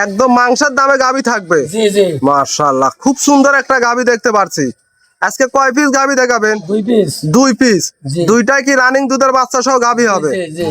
একদম মাংসের দামে গাভী থাকবে। জি জি মাশাআল্লাহ, খুব সুন্দর একটা গাভী দেখতে পাচ্ছি। আজকে কয় পিস গাভী দেখাবেন? 2 পিস। 2 পিস। জি। দুইটাই কি রানিং দুধের বাচ্চা সহ গাভী হবে? জি জি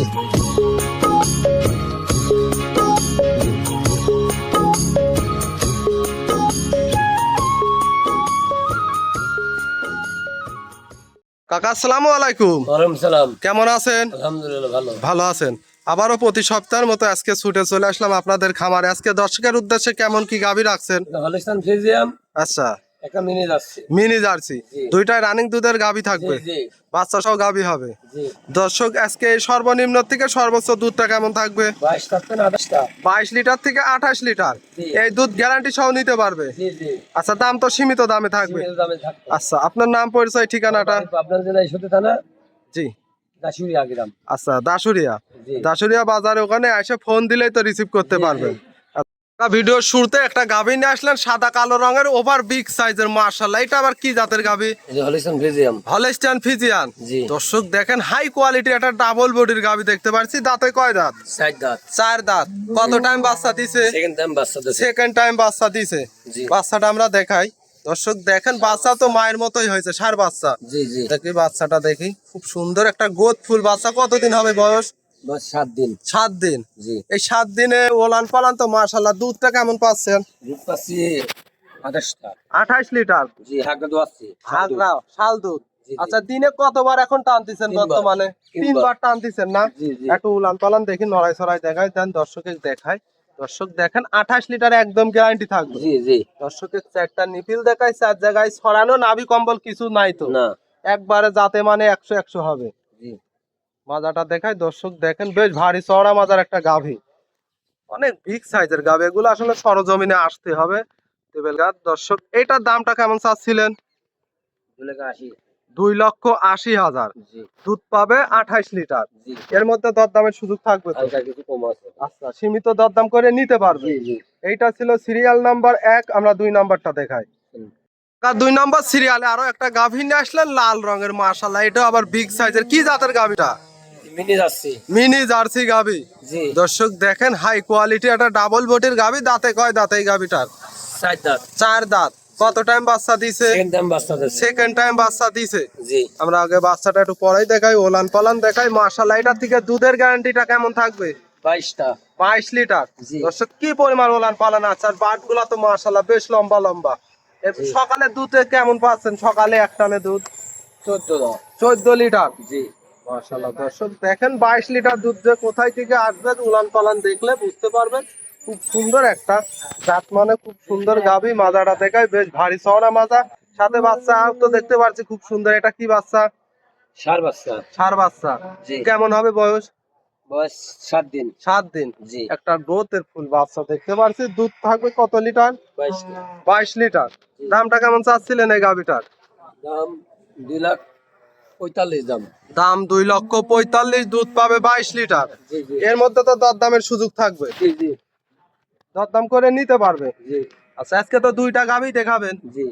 কাকা আসসালামু আলাইকুম। ওয়ালাইকুম সালাম। কেমন আছেন? আলহামদুলিল্লাহ ভালো। ভালো আছেন? আবারও প্রতি সপ্তাহের মতো আজকে ছুটে চলে আসলাম আপনাদের খামারে। আজকে দর্শকের উদ্দেশ্যে কেমন কি গাভী রাখছেন? হলিস্টান ফ্রিজিয়াম আচ্ছা, একটা মিনি যাচ্ছে। Mini jersey. জি। দুইটাই রানিং দুধের গাভী থাকবে, জি জি বাচ্চা সহ গাভী হবে। জি। দর্শক আজকে সর্বনিম্ন থেকে সর্বোচ্চ দুধটা কেমন থাকবে? 22 থাকবে না 28টা? 22 লিটার থেকে 28 লিটার। জি। এই দুধ গ্যারান্টি সহ নিতে পারবে? জি জি। আচ্ছা, দাম তো সীমিত দামে থাকবে। সিমের দামে থাকবে। আচ্ছা, আপনার নাম পরিচয় ঠিকানাটা? আপনার জেলায় সত্যি থানা জি। দাসুরিয়া গ্রাম। আচ্ছা, দাসুরিয়া। জি। দাসুরিয়া বাজারে ওখানে এসে ফোন দিলেই তো রিসিভ করতে জি, পারবেন। ভিডিও শুরুতে একটা গাভী নিয়ে আসলেন সাদা কালো রঙের ওভার বিগ সাইজের, মাশাআল্লাহ। এটা আবার কি জাতের গাভী? এই যে হলিস্টান ফ্রিজিয়াম। Holstein Friesian. জি। দর্শক দেখেন হাই কোয়ালিটির একটা ডাবল বডির গাভী দেখতে পাচ্ছি। দাঁতে কয় দাঁত? 60 দাঁত। 4 দাঁত। কত টাইম বাচ্চা দিছে? সেকেন্ড টাইম বাচ্চা দিছে। সেকেন্ড টাইম বাচ্চা দিছে। জি। বাচ্চাটা আমরা দেখাই। দর্শক দেখেন বাচ্চা তো মায়ের মতোই হয়েছে, ষাঁড় বাচ্চা। জি জি। দেখি বাচ্চাটা দেখি, খুব সুন্দর একটা গোদ ফুল বাচ্চা। কতদিন হবে বয়স? বয়স 7 দিন। 7 দিন। জি। এই 7 দিনে ওলান পালান তো মাশাআল্লাহ। দুধটা কেমন পাচ্ছেন? দুধ পাচ্ছি 28টা। 28 লিটার। জি হাগা দোয়াচ্ছি। হাগরা শাল দুধ। জি, জি। আচ্ছা, দিনে কতবার এখন টানতেছেন 3 বার। বর্তমানে? 3 3 বার টানতেছেন না? জি জি। একটু উলান পালান দেখি, নড়াই ছড়াই দেখাই দেন, দর্শকে দেখাই। দর্শক দেখেন 28 লিটার একদম গ্যারান্টি থাকবে। জি জি। দর্শকের চারটা নিপিল দেখাই, 4 জায়গায় ছড়ানো, নাভি কম্বল কিছু নাই তো। না। একবারে যাতে মানে 100 হবে। জি। মাজাটা দেখাই, দর্শক দেখেন বেশ ভারী চওড়া মাজার একটা গাভী। অনেক বিগ সাইজের গাভী। এগুলো আসলে সরজমিনে আসতে হবে। টেবিল গাছ। দর্শক এটার দামটা কেমন চাচ্ছিলেন? 2,80,000। 2,80,000। জি দুধ পাবে 28 লিটার। জি। এর মধ্যে দরদামের সুযোগ থাকবে তো? হালকা কিছু কম আছে। আচ্ছা, সীমিত দরদাম করে নিতে পারবে। জি জি। এইটা ছিল সিরিয়াল নাম্বার 1। আমরা 2 নাম্বারটা দেখাই। হুম। 2 নাম্বার সিরিয়ালে আরো একটা গাভী নিয়ে আসলেন লাল রঙের, মাশাআল্লাহ। এটা আবার বিগ সাইজের। কি জাতের গাভীটা? মিনি যাচ্ছি। মিনি জার্সি গাভী। জি। দর্শক দেখেন হাই কোয়ালিটি একটা ডাবল বডির গাভী। দাঁতে কয় দাঁত এই গাভীটার? 60 দাঁত। 4 দাঁত। কত টাইম বাচ্চা দিছে? সেকেন্ড টাইম বাচ্চা দিছে। সেকেন্ড টাইম বাচ্চা দিছে। জি। আমরা আগে বাচ্চাটা একটু পরেই দেখাই, ওলান পালান দেখাই। মাশাআল্লাহ, এটা থেকে দুধের গ্যারান্টিটা কেমন থাকবে? 22টা। 22 লিটার। জি। দর্শক কি পরিমাণ ওলান পালান আছে, আর বাট গুলা তো মাশাআল্লাহ বেশ লম্বা লম্বা। জি। সকালে দুধে কেমন পাচ্ছেন? সকালে এক টানে দুধ 14 দাঁত। 14 লিটার। জি। মাশাআল্লাহ। দর্শক দেখেন 22 লিটার দুধ যে কোথায় থেকে আসবে, উলান পালান দেখলে বুঝতে পারবেন। খুব সুন্দর একটা জাত, মানে খুব সুন্দর গাভী। মাজাটা দেখায় বেশ ভারী চওড়া মাজা। সাথে বাচ্চা তো দেখতে পাচ্ছি খুব সুন্দর। এটা কি বাচ্চা? ষাঁড় বাচ্চা। ষাঁড় বাচ্চা। জি। কেমন হবে বয়স? বয়স 7 দিন। 7 দিন। জি। একটা গ্রোথের ফুল বাচ্চা দেখতে পাচ্ছি। দুধ থাকবে কত লিটার? 22টা। 22 লিটার। দামটা কেমন চাচ্ছিলেন এই গাভীটার? দাম 2,45,000 দাম। দাম 2,45,000। দুধ পাবে 22 লিটার। জি জি। এর মধ্যে তো দরদামের সুযোগ থাকবে। জি জি। দরদাম করে নিতে পারবে। জি আচ্ছা, আজকে তো 2টা গাভী দেখাবেন। জি।